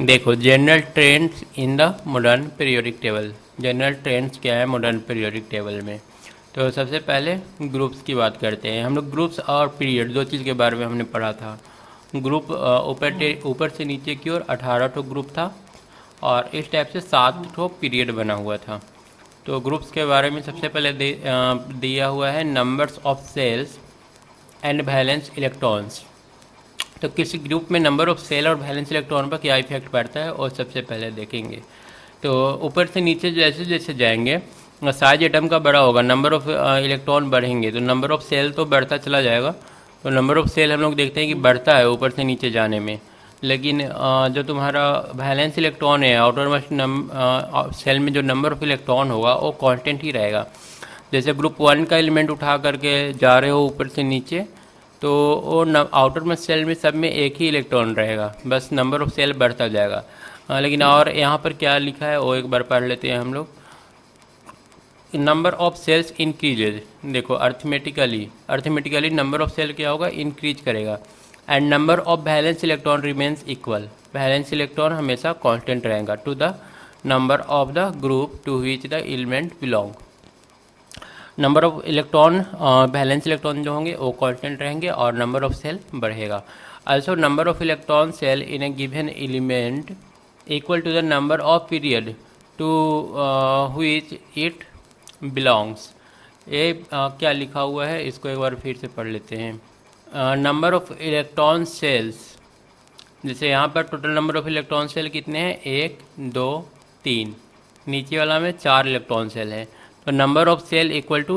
देखो general trends in the modern periodic table. General trends क्या है मॉडर्न पीरियोडिक टेबल में? तो सबसे पहले ग्रुप्स की बात करते हैं। हम लोग ग्रुप्स और पीरियड दो चीज़ के बारे में हमने पढ़ा था। ग्रुप ऊपर से नीचे की ओर 18 ठो ग्रुप था और इस टाइप से 7 ठो पीरियड बना हुआ था। तो ग्रुप्स के बारे में सबसे पहले दिया हुआ है numbers of shells and valence electrons. तो किसी ग्रुप में नंबर ऑफ सेल और वैलेंस इलेक्ट्रॉन पर क्या इफेक्ट पड़ता है और सबसे पहले देखेंगे। तो ऊपर से नीचे जैसे जैसे जाएंगे साइज एटम का बड़ा होगा, नंबर ऑफ इलेक्ट्रॉन बढ़ेंगे तो नंबर ऑफ सेल तो बढ़ता चला जाएगा। तो नंबर ऑफ सेल हम लोग देखते हैं कि बढ़ता है ऊपर से नीचे जाने में, लेकिन जो तुम्हारा वैलेंस इलेक्ट्रॉन है आउटर मोस्ट सेल में जो नंबर ऑफ इलेक्ट्रॉन होगा वो कांस्टेंट ही रहेगा। जैसे ग्रुप 1 का एलिमेंट उठा करके जा रहे हो ऊपर से नीचे, तो वो आउटर मोस्ट सेल में सब में एक ही इलेक्ट्रॉन रहेगा, बस नंबर ऑफ सेल बढ़ता जाएगा। लेकिन और यहाँ पर क्या लिखा है वो एक बार पढ़ लेते हैं हम लोग। Number of shells increases. देखो अर्थमेटिकली नंबर ऑफ सेल क्या होगा, इंक्रीज करेगा। And number of valence electron remains equal. Valence electron हमेशा कांस्टेंट रहेगा to the number of the group to which the element belong. Number of electron valence electron जो होंगे वो constant रहेंगे और नंबर ऑफ सेल बढ़ेगा। also number of electron cell in a given element equal to the number of period to which it belongs। ये क्या लिखा हुआ है इसको एक बार फिर से पढ़ लेते हैं। नंबर ऑफ इलेक्ट्रॉन सेल्स, जैसे यहाँ पर total number of electron shell कितने हैं, 1 2 3, नीचे वाला में 4 इलेक्ट्रॉन सेल है। तो number of shell equal to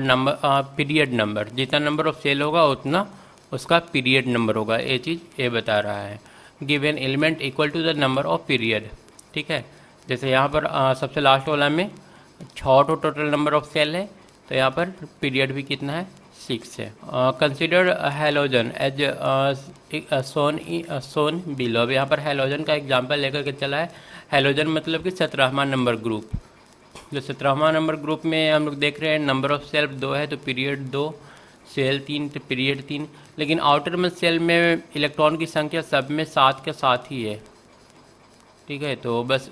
number period number, जितना नंबर ऑफ सेल होगा उतना उसका पीरियड नंबर होगा। ये चीज़ ये बता रहा है। Given element equal to the number of period, ठीक है। जैसे यहाँ पर सबसे लास्ट वाला में 6 टोटल नंबर ऑफ सेल है, तो यहाँ पर पीरियड भी कितना है, 6 है। Consider halogen as shown below. अब यहाँ पर हेलोजन का एग्जाम्पल लेकर के चला है। हेलोजन मतलब कि 17वां नंबर ग्रुप। जो 17वां नंबर ग्रुप में हम लोग देख रहे हैं नंबर ऑफ सेल 2 है, तो पीरियड 2, सेल 3 तो पीरियड 3। लेकिन आउटर में सेल में इलेक्ट्रॉन की संख्या सब में 7 के साथ ही है, ठीक है। तो बस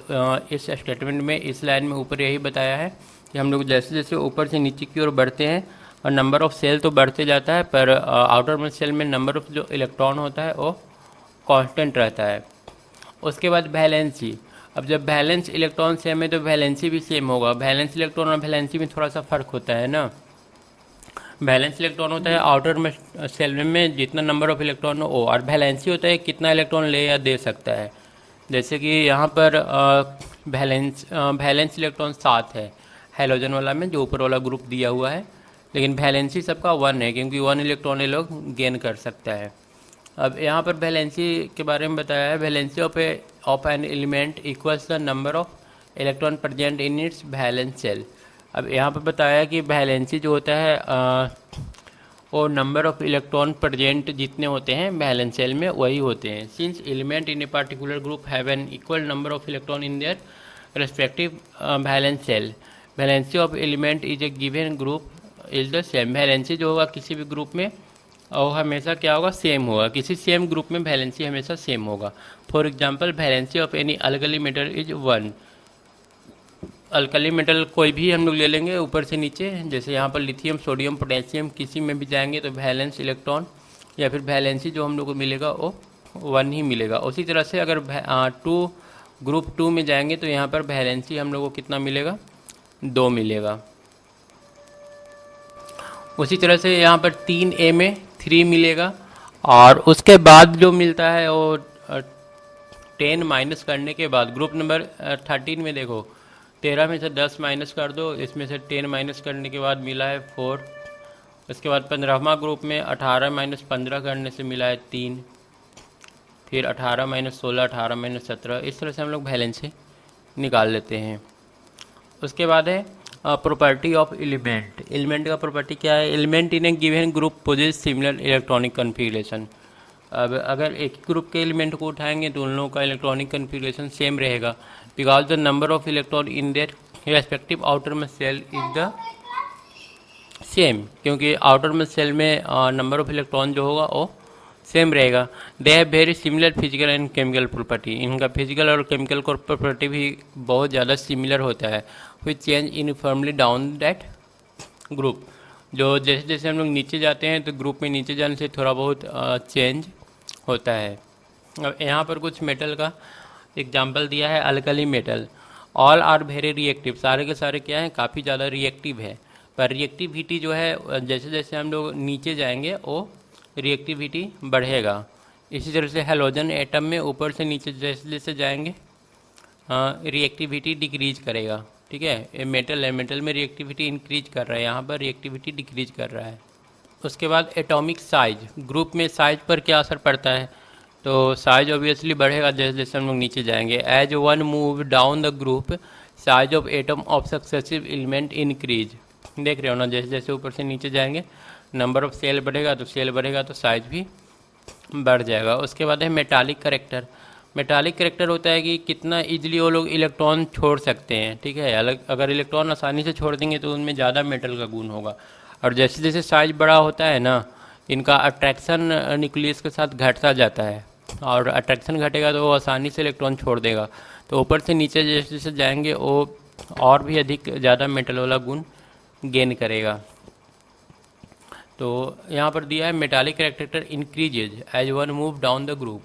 इस स्टेटमेंट में इस लाइन में ऊपर यही बताया है कि हम लोग जैसे जैसे ऊपर से नीचे की ओर बढ़ते हैं और नंबर ऑफ सेल तो बढ़ते जाता है, पर आउटर में सेल में नंबर ऑफ जो इलेक्ट्रॉन होता है वो कांस्टेंट रहता है। उसके बाद वैलेंसी। अब जब वैलेंस इलेक्ट्रॉन सेम है तो वैलेंसी भी सेम होगा। वैलेंस इलेक्ट्रॉन और वैलेंसी में थोड़ा सा फ़र्क होता है ना। वैलेंस इलेक्ट्रॉन होता है आउटर में सेल में जितना नंबर ऑफ इलेक्ट्रॉन हो, और वैलेंसी होता है कितना इलेक्ट्रॉन ले या दे सकता है। जैसे कि यहाँ पर वैलेंस इलेक्ट्रॉन 7 है हेलोजन वाला में, जो ऊपर वाला ग्रुप दिया हुआ है, लेकिन वैलेंसी सबका 1 है क्योंकि 1 इलेक्ट्रॉन ये लोग गेन कर सकता है। अब यहाँ पर वैलेंसी के बारे में बताया है। Valency of an element equals the number of electron present in its valence shell. अब यहाँ पर बताया कि वैलेंसी जो होता है वो नंबर ऑफ इलेक्ट्रॉन प्रेजेंट जितने होते हैं वैलेंस सेल में वही होते हैं। Since element in a particular group have an equal number of electron in their respective valence shell, valency of element is a given group is the same. Valency जो होगा किसी भी ग्रुप में और हमेशा क्या होगा, सेम होगा। किसी सेम ग्रुप में वैलेंसी हमेशा सेम होगा। For example valency of any alkali metal is 1। Alkali metal कोई भी हम लोग ले लेंगे ऊपर से नीचे, जैसे यहाँ पर लिथियम सोडियम पोटेशियम, किसी में भी जाएंगे तो वैलेंस इलेक्ट्रॉन या फिर वैलेंसी जो हम लोग को मिलेगा वो 1 ही मिलेगा। उसी तरह से अगर ग्रुप 2 में जाएंगे तो यहाँ पर वैलेंसी हम लोग को कितना मिलेगा, 2 मिलेगा। उसी तरह से यहाँ पर 3A में 3 मिलेगा, और उसके बाद जो मिलता है वो 10 माइनस करने के बाद ग्रुप नंबर 13 में देखो 13 में से 10 माइनस कर दो, इसमें से 10 माइनस करने के बाद मिला है 4। उसके बाद 15वां ग्रुप में 18 माइनस 15 करने से मिला है 3। फिर 18 माइनस 16, 18 माइनस 17, इस तरह से हम लोग वैलेंसी निकाल लेते हैं। उसके बाद है प्रॉपर्टी ऑफ एलिमेंट। एलिमेंट का प्रॉपर्टी क्या है, element in a given group possess similar electronic configuration. अब अगर एक ग्रुप के एलिमेंट को उठाएंगे तो उन लोगों का इलेक्ट्रॉनिक कन्फिगरेशन सेम रहेगा, because the number of electron in their respective outer में सेल इज द सेम। क्योंकि आउटर में सेल में नंबर ऑफ इलेक्ट्रॉन जो होगा वो सेम रहेगा। They have very similar physical and chemical property, इनका फिजिकल और केमिकल प्रॉपर्टी भी बहुत ज़्यादा सिमिलर होता है। Which change uniformly down that group, जो जैसे जैसे हम लोग नीचे जाते हैं तो ग्रुप में नीचे जाने से थोड़ा बहुत चेंज होता है। अब यहाँ पर कुछ मेटल का एग्जाम्पल दिया है, alkali metal. All are very reactive, सारे के सारे क्या हैं, काफ़ी ज़्यादा रिएक्टिव है। पर रिएक्टिविटी जो है जैसे जैसे हम लोग नीचे जाएंगे वो रिएक्टिविटी बढ़ेगा। इसी तरह से हैलोजन एटम में ऊपर से नीचे जैसे जैसे जाएंगे रिएक्टिविटी डिक्रीज करेगा। ठीक है, ये मेटल है, मेटल में रिएक्टिविटी इंक्रीज कर रहा है, यहाँ पर रिएक्टिविटी डिक्रीज कर रहा है। उसके बाद एटॉमिक साइज, ग्रुप में साइज पर क्या असर पड़ता है, तो साइज ऑब्वियसली बढ़ेगा जैसे जैसे हम लोग नीचे जाएंगे। As one move down the group size of atom of successive element increase, देख रहे हो ना, जैसे जैसे ऊपर से नीचे जाएंगे नंबर ऑफ सेल बढ़ेगा तो सेल बढ़ेगा तो साइज भी बढ़ जाएगा। उसके बाद है मेटालिक करेक्टर। मेटालिक करेक्टर होता है कि कितना इजीली वो लोग इलेक्ट्रॉन छोड़ सकते हैं। ठीक है, अगर इलेक्ट्रॉन आसानी से छोड़ देंगे तो उनमें ज़्यादा मेटल का गुण होगा। और जैसे जैसे साइज बड़ा होता है ना, इनका अट्रैक्शन न्यूक्लियस के साथ घटता जाता है, और अट्रैक्शन घटेगा तो वो आसानी से इलेक्ट्रॉन छोड़ देगा। तो ऊपर से नीचे जैसे जैसे जाएंगे वो और भी अधिक ज़्यादा मेटल वाला गुण गेन करेगा। तो यहाँ पर दिया है metallic character increases as one move down the group,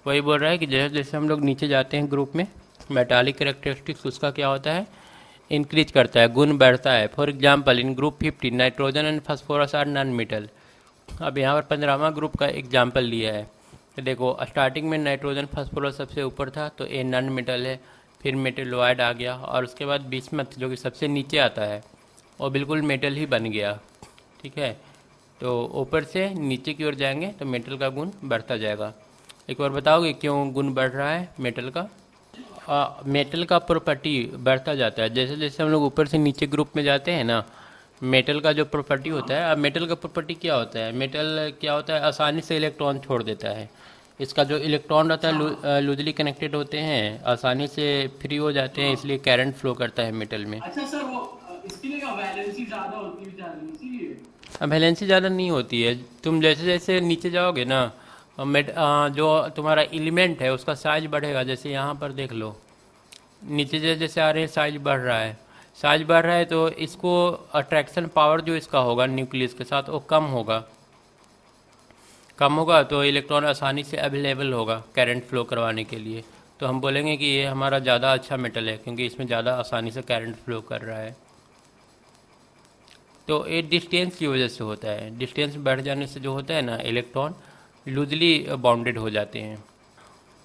वही बोल रहा है कि जैसे जैसे हम लोग नीचे जाते हैं ग्रुप में मेटालिक करेक्टरिस्टिक्स उसका क्या होता है, इंक्रीज करता है, गुण बढ़ता है। For example in group 15 nitrogen and phosphorus are non metal. अब यहाँ पर 15वां ग्रुप का एग्जाम्पल लिया है। तो देखो स्टार्टिंग में नाइट्रोजन फास्फोरस सबसे ऊपर था तो ये नॉन मेटल है, फिर मेटेलोइड आ गया, और उसके बाद बिस्मथ जो कि सबसे नीचे आता है वो बिल्कुल मेटल ही बन गया। ठीक है, तो ऊपर से नीचे की ओर जाएंगे तो मेटल का गुण बढ़ता जाएगा। एक बार बताओगे क्यों गुण बढ़ रहा है मेटल का? मेटल का प्रॉपर्टी बढ़ता जाता है जैसे जैसे हम लोग ऊपर से नीचे ग्रुप में जाते हैं ना। मेटल का जो प्रॉपर्टी होता है, अब मेटल का प्रॉपर्टी क्या होता है, मेटल क्या होता है, आसानी से इलेक्ट्रॉन छोड़ देता है। इसका जो इलेक्ट्रॉन रहता है लूजली कनेक्टेड होते हैं, आसानी से फ्री हो जाते हैं, इसलिए करंट फ्लो करता है मेटल में। अच्छा सर, वो इसके लिए वैलेंसी ज़्यादा होती है बेचारी, इसीलिए। अब वैलेंसी ज़्यादा नहीं होती है, तुम जैसे जैसे नीचे जाओगे ना जो तुम्हारा एलिमेंट है उसका साइज बढ़ेगा। जैसे यहाँ पर देख लो, नीचे जैसे जैसे आ रहे हैं साइज बढ़ रहा है, साइज बढ़ रहा है तो इसको अट्रैक्शन पावर जो इसका होगा न्यूक्लियस के साथ वो कम होगा, कम होगा तो इलेक्ट्रॉन आसानी से अवेलेबल होगा करंट फ्लो करवाने के लिए। तो हम बोलेंगे कि ये हमारा ज़्यादा अच्छा मेटल है क्योंकि इसमें ज़्यादा आसानी से करंट फ्लो कर रहा है। तो ये डिस्टेंस की वजह से होता है, डिस्टेंस बढ़ जाने से जो होता है ना, इलेक्ट्रॉन लूजली बाउंडेड हो जाते हैं।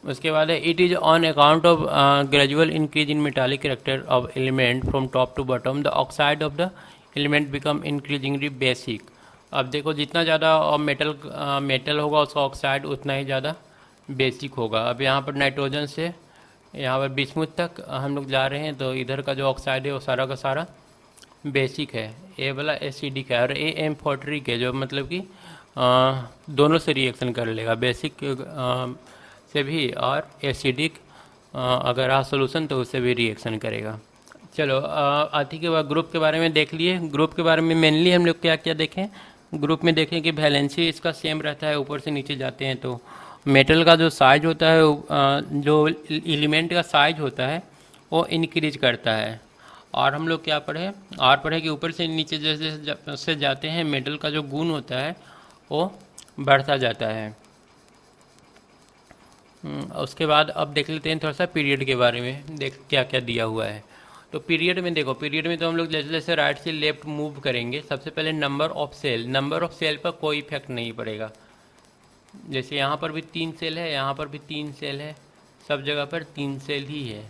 उसके बाद है it is on account of gradual increase in metallic character of element from top to bottom the oxide of the element become increasingly basic. अब देखो जितना ज़्यादा मेटल होगा उसका ऑक्साइड उतना ही ज़्यादा बेसिक होगा। अब यहाँ पर नाइट्रोजन से यहाँ पर बिस्मुथ तक हम लोग जा रहे हैं तो इधर का जो ऑक्साइड है वो सारा का सारा बेसिक है, ए वाला एसिडिक है, और ए एम्फोटरिक है जो मतलब कि दोनों से रिएक्शन कर लेगा, बेसिक से भी और एसिडिक अगर आ सोल्यूशन तो उससे भी रिएक्शन करेगा। चलो आती के बाद ग्रुप के बारे में देख लिए। ग्रुप के बारे में मेनली हम लोग क्या क्या देखें, ग्रुप में देखें कि वैलेंसी इसका सेम रहता है, ऊपर से नीचे जाते हैं तो मेटल का जो साइज होता है, जो एलिमेंट का साइज होता है वो इंक्रीज करता है। और हम लोग क्या पढ़े, और पढ़े कि ऊपर से नीचे जैसे जैसे जाते हैं मेटल का जो गुण होता है वो बढ़ता जाता है। उसके बाद अब देख लेते हैं थोड़ा सा पीरियड के बारे में, देख क्या क्या दिया हुआ है। तो पीरियड में देखो, पीरियड में तो हम लोग जैसे जैसे राइट से लेफ्ट मूव करेंगे, सबसे पहले नंबर ऑफ सेल पर कोई इफेक्ट नहीं पड़ेगा। जैसे यहाँ पर भी 3 सेल है, यहाँ पर भी 3 सेल है, सब जगह पर 3 सेल ही है।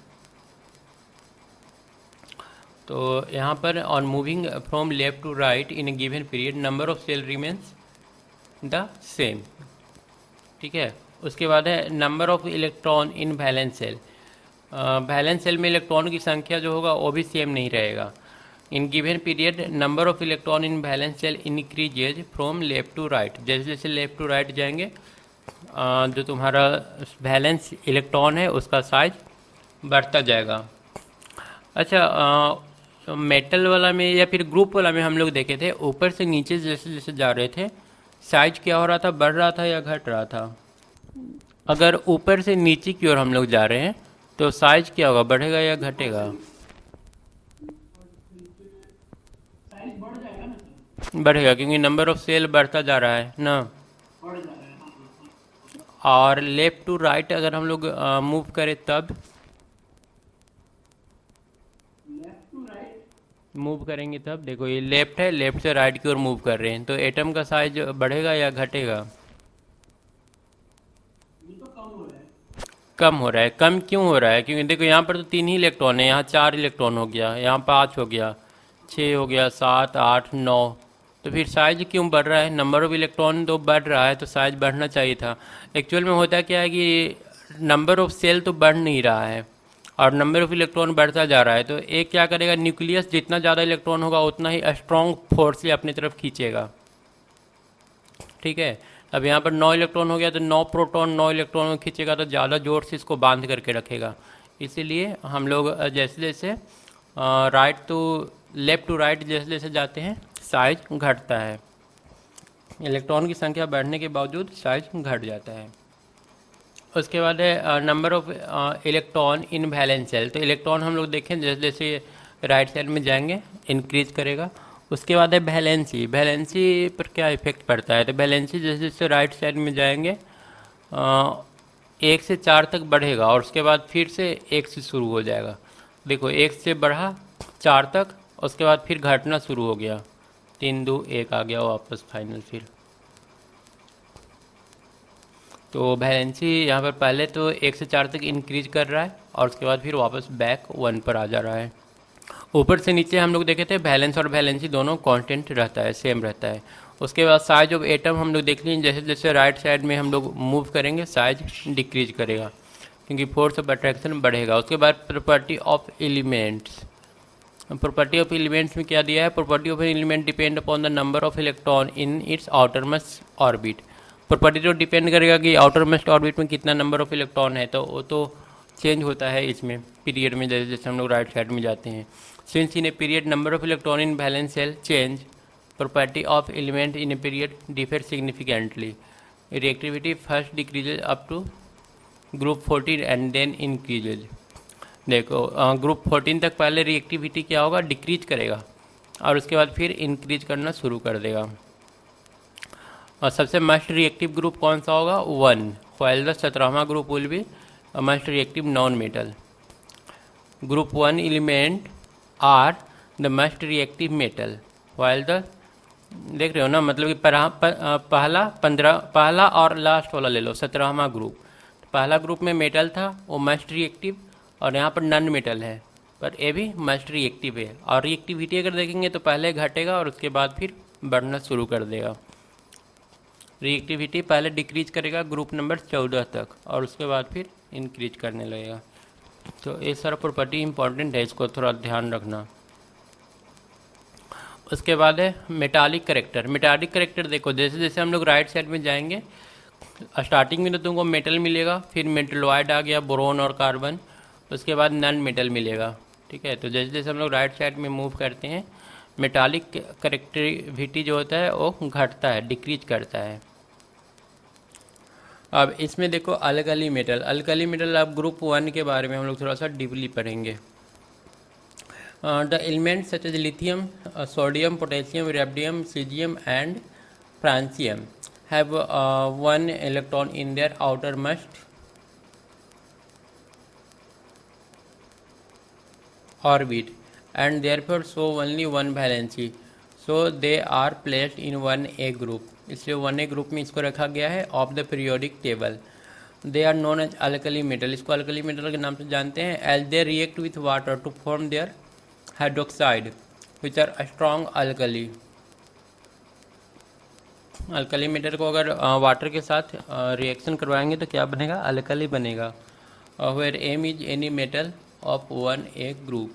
तो यहाँ पर on moving from left to right in a given period number of shell remains the same. ठीक है, उसके बाद है number of electron in valence shell. Valence shell में इलेक्ट्रॉन की संख्या जो होगा वो भी सेम नहीं रहेगा। In given period number of electron in valence shell increases from left to right, जैसे जैसे लेफ्ट टू राइट जाएंगे जो तुम्हारा वैलेंस इलेक्ट्रॉन है उसका साइज बढ़ता जाएगा। अच्छा, मेटल वाला में या फिर ग्रुप वाला में हम लोग देखे थे ऊपर से नीचे जैसे जैसे जा रहे थे साइज क्या हो रहा था, बढ़ रहा था या घट रहा था? अगर ऊपर से नीचे की ओर हम लोग जा रहे हैं तो साइज क्या होगा, बढ़ेगा या घटेगा? साइज बढ़ जाएगा ना सर। बढ़ेगा, क्योंकि नंबर ऑफ सेल बढ़ता जा रहा है ना। बढ़ जा रहा है, हाँ हाँ हाँ। और लेफ्ट टू राइट अगर हम लोग मूव करें तब लेफ्ट टू राइट। मूव करेंगे तब देखो ये लेफ्ट है, लेफ्ट से राइट की ओर मूव कर रहे हैं तो एटम का साइज बढ़ेगा या घटेगा? ये तो कम हो रहा है। कम हो रहा है। कम क्यों हो रहा है? क्योंकि देखो यहाँ पर तो 3 ही इलेक्ट्रॉन है, यहाँ 4 इलेक्ट्रॉन हो गया, यहाँ 5 हो गया, 6 हो गया, 7, 8, 9। तो फिर साइज क्यों बढ़ रहा है? नंबर ऑफ इलेक्ट्रॉन तो बढ़ रहा है तो साइज बढ़ना चाहिए था। एक्चुअल में होता क्या है कि नंबर ऑफ सेल तो बढ़ नहीं रहा है और नंबर ऑफ इलेक्ट्रॉन बढ़ता जा रहा है। तो एक क्या करेगा, न्यूक्लियस जितना ज़्यादा इलेक्ट्रॉन होगा उतना ही स्ट्रॉन्ग फोर्स से अपनी तरफ खींचेगा। ठीक है, अब यहाँ पर 9 इलेक्ट्रॉन हो गया तो 9 प्रोटॉन 9 इलेक्ट्रॉन को खींचेगा तो ज़्यादा जोर से इसको बांध करके रखेगा। इसीलिए हम लोग जैसे जैसे right to left to right जैसे जैसे जाते हैं साइज घटता है। इलेक्ट्रॉन की संख्या बढ़ने के बावजूद साइज घट जाता है। उसके बाद है number of electron in valence cell. तो इलेक्ट्रॉन हम लोग देखें जैसे जैसे राइट साइड में जाएंगे इंक्रीज करेगा। उसके बाद है वैलेंसी। वैलेंसी पर क्या इफेक्ट पड़ता है? तो वैलेंसी जैसे जैसे राइट साइड में जाएंगे 1 से 4 तक बढ़ेगा और उसके बाद फिर से 1 से शुरू हो जाएगा। देखो 1 से बढ़ा 4 तक, उसके बाद फिर घटना शुरू हो गया, 3 2 1 आ गया वापस फाइनल। फिर तो वैलेंसी यहाँ पर पहले तो 1 से 4 तक इंक्रीज कर रहा है और उसके बाद फिर वापस बैक 1 पर आ जा रहा है। ऊपर से नीचे हम लोग देखे थे वैलेंस और वैलेंसी दोनों कांस्टेंट रहता है, सेम रहता है। उसके बाद साइज ऑफ एटम हम लोग देख लिए, जैसे जैसे राइट साइड में हम लोग मूव करेंगे साइज डिक्रीज करेगा क्योंकि फोर्स ऑफ अट्रैक्शन बढ़ेगा। उसके बाद property of elements. Property of elements में क्या दिया है? Property of element depend upon the number of electron in its outermost orbit. Property तो डिपेंड करेगा कि आउटरमोस्ट ऑर्बिट में कितना नंबर ऑफ इलेक्ट्रॉन है, तो वो तो चेंज होता है इसमें पीरियड में जैसे जैसे हम लोग राइट साइड में जाते हैं। Since in a period number of electron in valence cell change, property of element in a period differ significantly. Reactivity first decreases up to group 14 and then increases. देखो group 14 तक पहले reactivity क्या होगा, decrease करेगा और उसके बाद फिर इंक्रीज करना शुरू कर देगा। और सबसे मस्ट रिएक्टिव ग्रुप कौन सा होगा? 1, while the 17वां group will be most reactive non metal. Group 1 element are the most reactive metal while the, देख रहे हो ना, मतलब कि पहला और लास्ट वाला ले लो 17वां ग्रुप। पहला ग्रुप में मेटल था वो मस्ट रिएक्टिव और यहाँ पर नॉन मेटल है पर ये भी मस्ट रिएक्टिव है। और रिएक्टिविटी अगर देखेंगे तो पहले घटेगा और उसके बाद फिर बढ़ना शुरू कर देगा। रिएक्टिविटी पहले डिक्रीज करेगा ग्रुप नंबर 14 तक और उसके बाद फिर इंक्रीज करने लगेगा। तो ये सारा प्रॉपर्टी इंपॉर्टेंट है, इसको थोड़ा ध्यान रखना। उसके बाद है मेटालिक करेक्टर। मेटालिक करेक्टर देखो जैसे जैसे हम लोग राइट साइड में जाएंगे स्टार्टिंग में तो तुमको मेटल मिलेगा, फिर मेटलॉइड आ गया, बोरोन और कार्बन, उसके बाद नॉन मेटल मिलेगा। ठीक है, तो जैसे जैसे हम लोग राइट साइड में मूव करते हैं मेटालिक करेक्टिविटी जो होता है वो घटता है, डिक्रीज करता है। अब इसमें देखो अल्कली मेटल। अल्कली मेटल अब ग्रुप 1 के बारे में हम लोग थोड़ा सा डीपली पढ़ेंगे। The elements such as lithium, sodium, potassium, rubidium, cesium and francium have 1 electron in their outermost orbit and therefore show only one valency, so they are placed in 1a group. इसलिए 1a group में इसको रखा गया है of the periodic table. They are known as alkali metal. इसको alkali metal के नाम से जानते हैं as they react with water to form their hydroxide which are strong alkali. Alkali metal को अगर वाटर के साथ रिएक्शन करवाएंगे तो क्या बनेगा? अल्कली बनेगा। Where M is any metal of 1a group.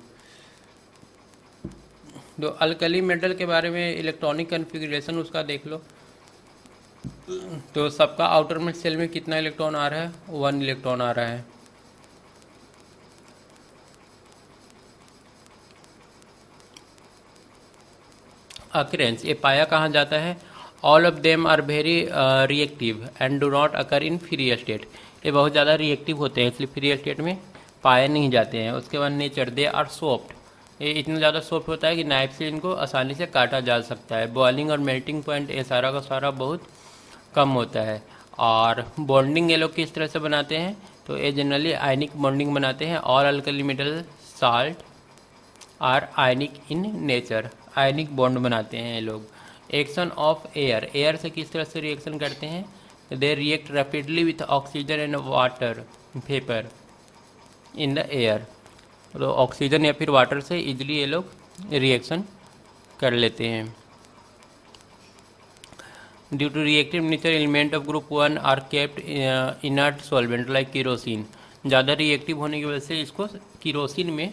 तो अल्कली मेटल के बारे में इलेक्ट्रॉनिक कन्फिग्रेशन उसका देख लो। तो सबका आउटर में सेल में कितना इलेक्ट्रॉन आ रहा है? 1 इलेक्ट्रॉन आ रहा है। अक्रेंस ये पाया कहाँ जाता है? All of them are very reactive and do not occur in free state. ये बहुत ज़्यादा रिएक्टिव होते हैं, इसलिए फ्री स्टेट में पाए नहीं जाते हैं। उसके बाद नेचर, दे आर सॉफ्ट, ये इतना ज़्यादा सॉफ्ट होता है कि नाइफ से इनको आसानी से काटा जा सकता है। बॉइलिंग और मेल्टिंग पॉइंट ये सारा का सारा बहुत कम होता है। और बॉन्डिंग ये लोग किस तरह से बनाते हैं, तो ये जनरली आयनिक बॉन्डिंग बनाते हैं। All alkali metal salt are ionic in nature, ionic bond बनाते हैं ये लोग। एक्शन ऑफ एयर, एयर से किस तरह से रिएक्शन करते हैं, they react rapidly with oxygen and water vapour in the air. तो ऑक्सीजन या फिर वाटर से इजीली ये लोग रिएक्शन कर लेते हैं। Due to reactive nature element of group 1 are kept inert solvent like kerosene, ज़्यादा रिएक्टिव होने की वजह से इसको केरोसिन में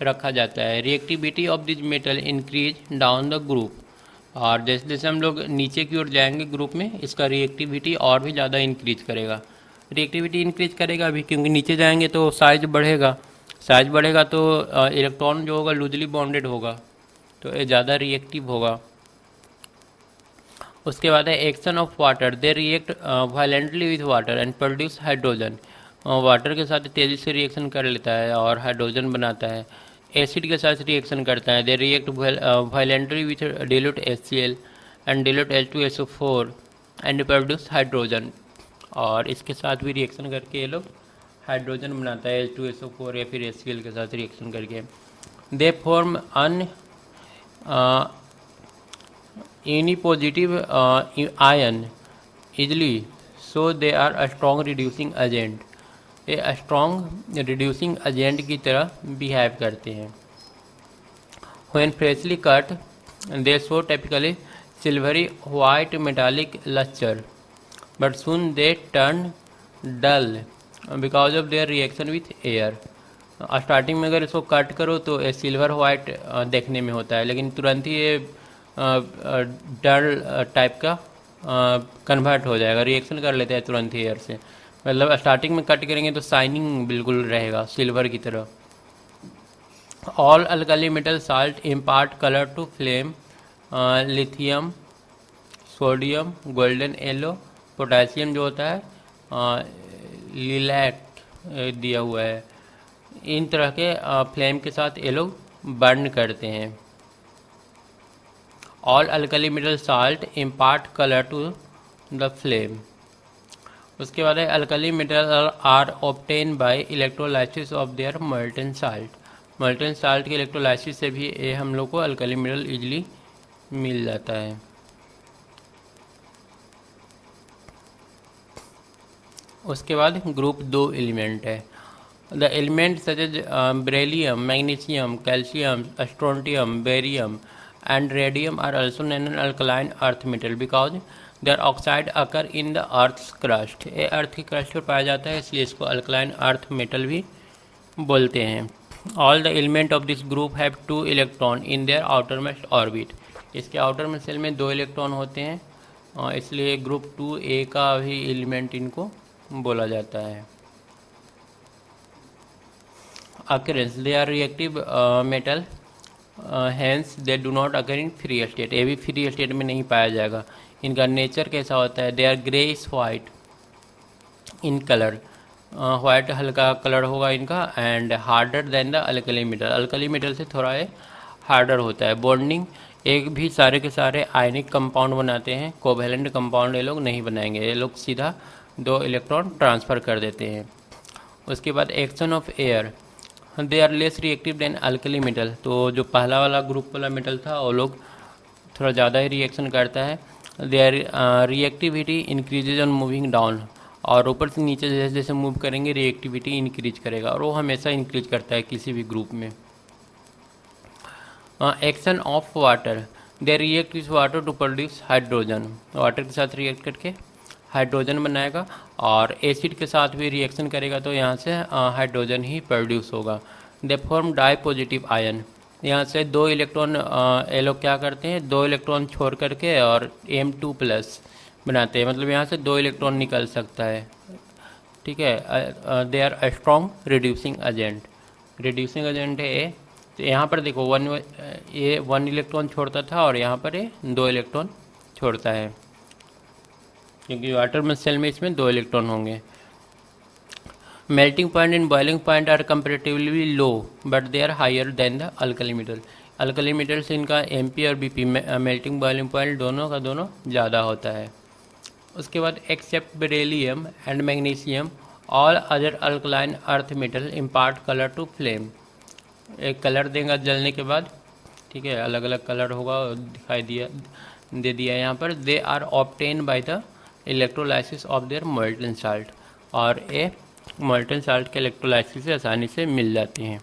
रखा जाता है। Reactivity of this metal increase down the group, और जैसे जैसे हम लोग नीचे की ओर जाएंगे ग्रुप में, इसका रिएक्टिविटी और भी ज़्यादा इंक्रीज करेगा। रिएक्टिविटी इंक्रीज करेगा अभी, क्योंकि नीचे जाएंगे तो साइज बढ़ेगा, साइज बढ़ेगा तो इलेक्ट्रॉन जो होगा लूजली बॉन्डेड होगा, तो ये ज़्यादा रिएक्टिव होगा। उसके बाद है action of water, they react violently with water and produce hydrogen, water के साथ तेज़ी से रिएक्शन कर लेता है और हाइड्रोजन बनाता है। एसिड के साथ रिएक्शन करता है, they react violently with dilute HCl and dilute H2SO4 and produce hydrogen, और इसके साथ भी रिएक्शन करके ये लोग हाइड्रोजन बनाता है H2SO4 या फिर HCl के साथ रिएक्शन करके। They form an unipositive ion easily, so they are a strong reducing agent, ये स्ट्रॉन्ग रिड्यूसिंग एजेंट की तरह बिहेव करते हैं। When freshly cut they show typically silvery white metallic lustre, but soon they turn dull because of their reaction with air. Starting में अगर इसको cut करो तो ये सिल्वर वाइट देखने में होता है, लेकिन तुरंत ही ये डल टाइप का कन्वर्ट हो जाएगा, रिएक्शन कर लेते हैं तुरंत ही एयर से। मतलब स्टार्टिंग में कट करेंगे तो शाइनिंग बिल्कुल रहेगा सिल्वर की तरह। All alkali metal salt impart colour to flame, lithium, sodium golden yellow, potassium जो होता है लिलैक दिया हुआ है, इन तरह के फ्लेम के साथ ये लोग बर्न करते हैं। All alkali metal salt impart colour to the flame. उसके बाद है alkali metal are obtain by electrolysis of their molten salt, molten salt के इलेक्ट्रोलाइसिस से भी ये हम लोग को अल्कली मेटल इजीली मिल जाता है। उसके बाद ग्रुप 2 एलिमेंट है। The element such as beryllium, magnesium, calcium, strontium, barium and radium are also known as alkaline earth metal because their oxide occur in the earth's crust, ये अर्थ की crust पर पाया जाता है, इसलिए इसको अल्कलाइन अर्थ मेटल भी बोलते हैं। All the element of this group have 2 electron in their outermost orbit, इसके आउटर में सेल में 2 इलेक्ट्रॉन होते हैं, इसलिए ग्रुप 2A का भी एलिमेंट इनको बोला जाता है। Occurrence, they are reactive metal, hence they do not occur in free state, ये भी फ्री स्टेट में नहीं पाया जाएगा। इनका नेचर कैसा होता है, they are greyish white in colour, white हल्का कलर होगा इनका, and harder than the alkali metal, alkali metal से थोड़ा ये हार्डर होता है। बॉन्डिंग, एक भी सारे के सारे आयनिक कंपाउंड बनाते हैं, कोवेलेंट कंपाउंड ये लोग नहीं बनाएंगे, ये लोग सीधा 2 इलेक्ट्रॉन ट्रांसफ़र कर देते हैं। उसके बाद action of air, they are less reactive than alkali metal, तो जो पहला वाला ग्रुप वाला मेटल था वो लोग थोड़ा ज़्यादा ही रिएक्शन करता है। They are reactivity increases on moving down, और ऊपर से नीचे जैसे जैसे मूव करेंगे रिएक्टिविटी इंक्रीज करेगा, और वो हमेशा इंक्रीज करता है किसी भी ग्रुप में। Action of water, they react with water to produce hydrogen, water के साथ रिएक्ट करके हाइड्रोजन बनाएगा, और एसिड के साथ भी रिएक्शन करेगा तो यहाँ से हाइड्रोजन ही प्रोड्यूस होगा। They form dipositive ion, यहाँ से 2 इलेक्ट्रॉन ये लोग क्या करते हैं, 2 इलेक्ट्रॉन छोड़ करके और M2+ बनाते हैं, मतलब यहाँ से 2 इलेक्ट्रॉन निकल सकता है, ठीक है। They are strong reducing agent, reducing agent है ये, तो यहाँ पर देखो 1 इलेक्ट्रॉन छोड़ता था और यहाँ पर ये 2 इलेक्ट्रॉन छोड़ता है, क्योंकि वाटर में सेल में इसमें 2 इलेक्ट्रॉन होंगे। Melting point and boiling point are comparatively low but they are higher than the alkali metal. Alkali metal से इनका एमपी और बीपी मेल्टिंग बॉइलिंग पॉइंट दोनों का दोनों ज़्यादा होता है। उसके बाद except beryllium and magnesium all other alkaline earth metal impart colour to flame. एक कलर देगा जलने के बाद, ठीक है, अलग अलग कलर होगा, दिखाई दे दिया यहाँ पर। They are obtain by the electrolysis of their molten salt, और ये मोल्टन साल्ट के इलेक्ट्रोलाइसिस से आसानी से मिल जाती हैं।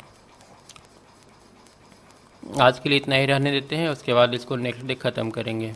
आज के लिए इतना ही रहने देते हैं, उसके बाद इसको नेक्स्ट डे ख़त्म करेंगे।